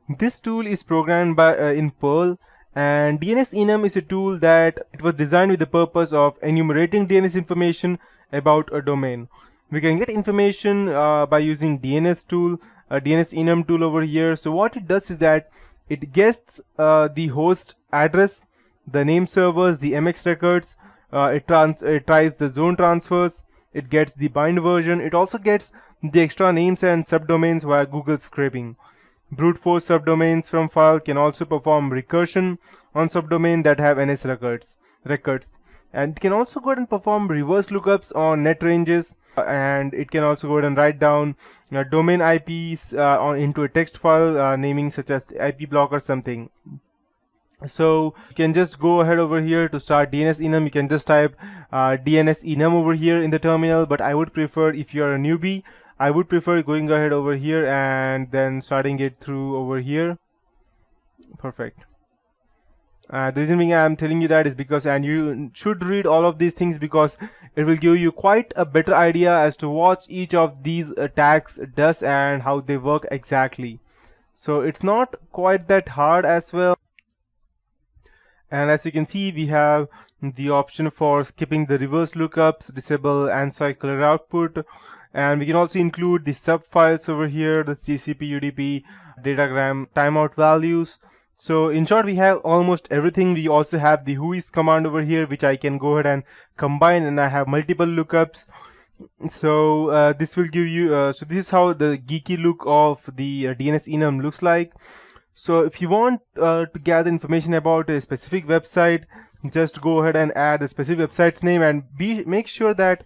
This tool is programmed by in Perl, and DNSenum is a tool that it was designed with the purpose of enumerating DNS information about a domain. We can get information by using DNS tool, a DNSenum tool over here. So what it does is that it gets the host address, the name servers, the MX records, it tries the zone transfers, it gets the bind version, it also gets the extra names and subdomains via Google scraping. Brute force subdomains from file can also perform recursion on subdomain that have NS records, and it can also go ahead and perform reverse lookups on net ranges, and it can also go ahead and write down domain IPs into a text file naming such as IP block or something. So you can just go ahead over here to start DNSenum. You can just type DNSenum over here in the terminal, but I would prefer, if you are a newbie, I would prefer going ahead over here and then starting it through over here. Perfect. The reason being I'm telling you that is because, and you should read all of these things because it will give you quite a better idea as to what each of these tags does and how they work exactly. So it's not quite that hard as well. And as you can see, we have the option for skipping the reverse lookups, disable ANSI color output, and we can also include the sub files over here, the TCP, UDP, datagram, timeout values. So in short, we have almost everything. We also have the whois command over here, which I can go ahead and combine, and I have multiple lookups. So this will give you, so this is how the geeky look of the DNSenum looks like. So if you want to gather information about a specific website, just go ahead and add a specific website's name, and make sure that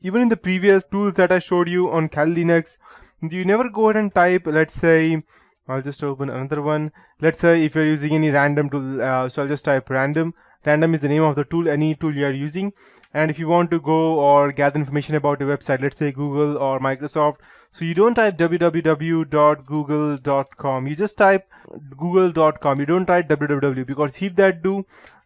even in the previous tools that I showed you on Kali Linux, you never go ahead and type, let's say, I'll just open another one. Let's say if you're using any random tool, so I'll just type random. Random is the name of the tool, any tool you are using. And if you want to go or gather information about a website, let's say Google or Microsoft, so you don't type www.google.com, you just type google.com. You don't type www, because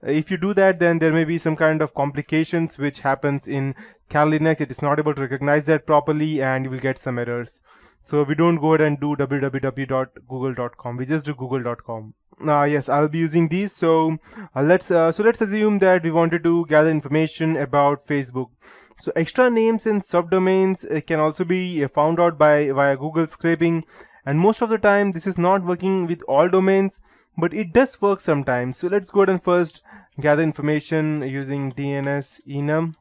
if you do that, then there may be some kind of complications which happens in Kali Linux. It is not able to recognize that properly, and you will get some errors. So we don't go ahead and do www.google.com. We just do google.com. Yes, I'll be using these. So let's assume that we wanted to gather information about Facebook. So extra names and subdomains can also be found out via Google scraping, and most of the time this is not working with all domains, but it does work sometimes. So let's go ahead and first gather information using DNSenum,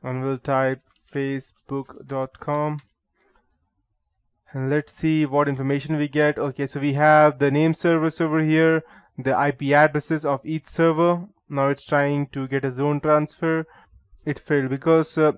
and we'll type facebook.com. And let's see what information we get. Okay, so we have the name servers over here, the IP addresses of each server. Now it's trying to get a zone transfer. It failed because I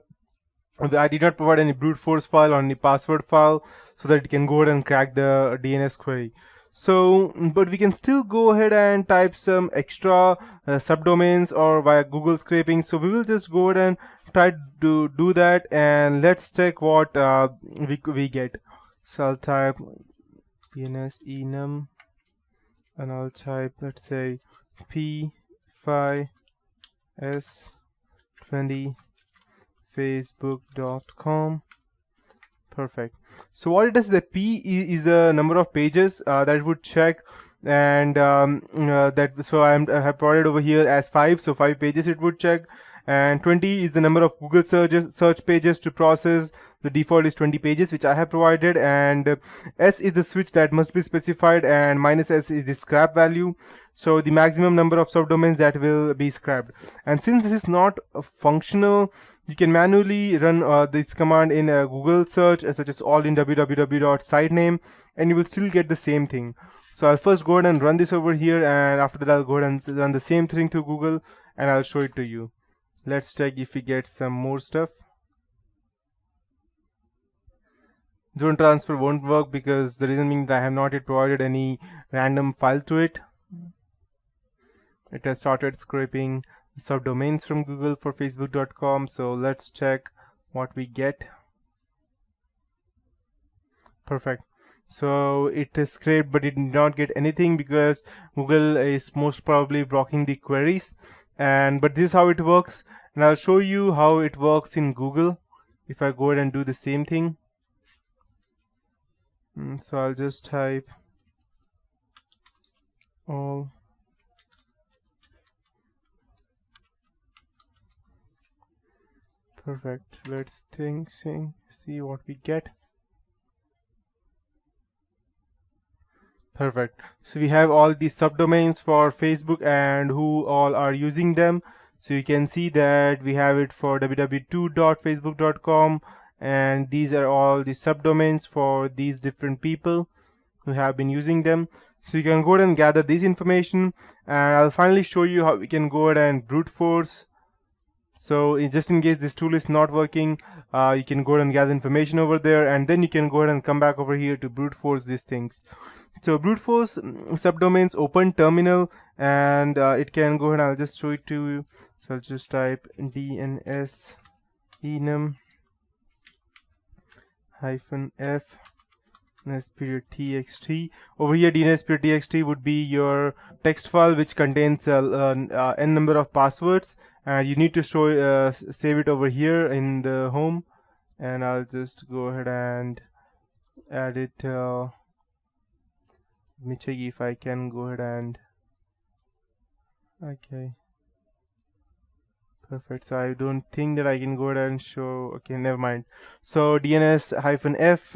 did not provide any brute force file or any password file so that it can go ahead and crack the DNS query. So, but we can still go ahead and type some extra subdomains or via Google scraping. So we will just go ahead and try to do that, and let's check what we get. So I'll type DNSenum, and I'll type, let's say, P5S20 facebook.com. Perfect. So what it does is that P is the number of pages that it would check, and so I have provided over here as 5, so 5 pages it would check, and 20 is the number of Google search pages to process. The default is 20 pages, which I have provided, and S is the switch that must be specified, and -S is the scrap value, so the maximum number of subdomains that will be scrapped. And since this is not functional, you can manually run this command in a Google search, such as all in www.sitename, and you will still get the same thing. So I'll first go ahead and run this over here, and after that I'll go ahead and run the same thing to Google, and I'll show it to you. Let's check if we get some more stuff. Zone transfer won't work because the reason being that I have not yet provided any random file to it. It has started scraping subdomains from Google for facebook.com. So let's check what we get. Perfect. So it is scraped, but it did not get anything because Google is most probably blocking the queries. But this is how it works, and I'll show you how it works in Google if I go ahead and do the same thing. So I'll just type all. Perfect. Let's see what we get. Perfect. So we have all these subdomains for Facebook and who all are using them. So you can see that we have it for www.facebook.com, and these are all the subdomains for these different people who have been using them. So you can go ahead and gather this information, and I'll finally show you how we can go ahead and brute force. So just in case this tool is not working, you can go ahead and gather information over there, and then you can go ahead and come back over here to brute force these things. So brute force subdomains open terminal, and it can go ahead. I'll just show it to you. So I'll just type DNSenum -f DNS.txt. Over here, DNS.txt would be your text file which contains n number of passwords, and you need to save it over here in the home. And I'll just go ahead and add it. Let me check if I can go ahead and okay. Perfect. So I don't think that I can go ahead and show. Okay, never mind. So DNS-F.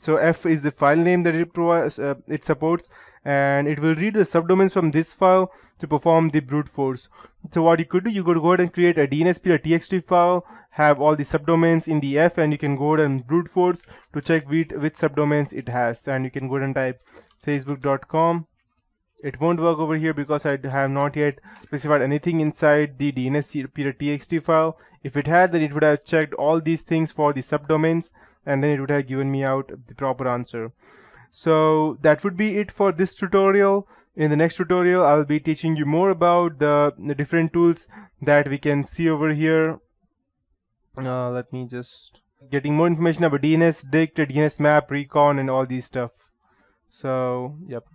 So F is the file name that it provides. It supports, and it will read the subdomains from this file to perform the brute force. So what you could do, you could go ahead and create a DNS.txt file, have all the subdomains in the F, and you can go ahead and brute force to check which subdomains it has. And you can go ahead and type facebook.com. It won't work over here because I have not yet specified anything inside the DNS.txt file. If it had, then it would have checked all these things for the subdomains, and then it would have given me out the proper answer. So that would be it for this tutorial. In the next tutorial, I'll be teaching you more about the different tools that we can see over here. Let me just getting more information about DNS, DICT, DNS map, recon, and all these stuff. So, yep.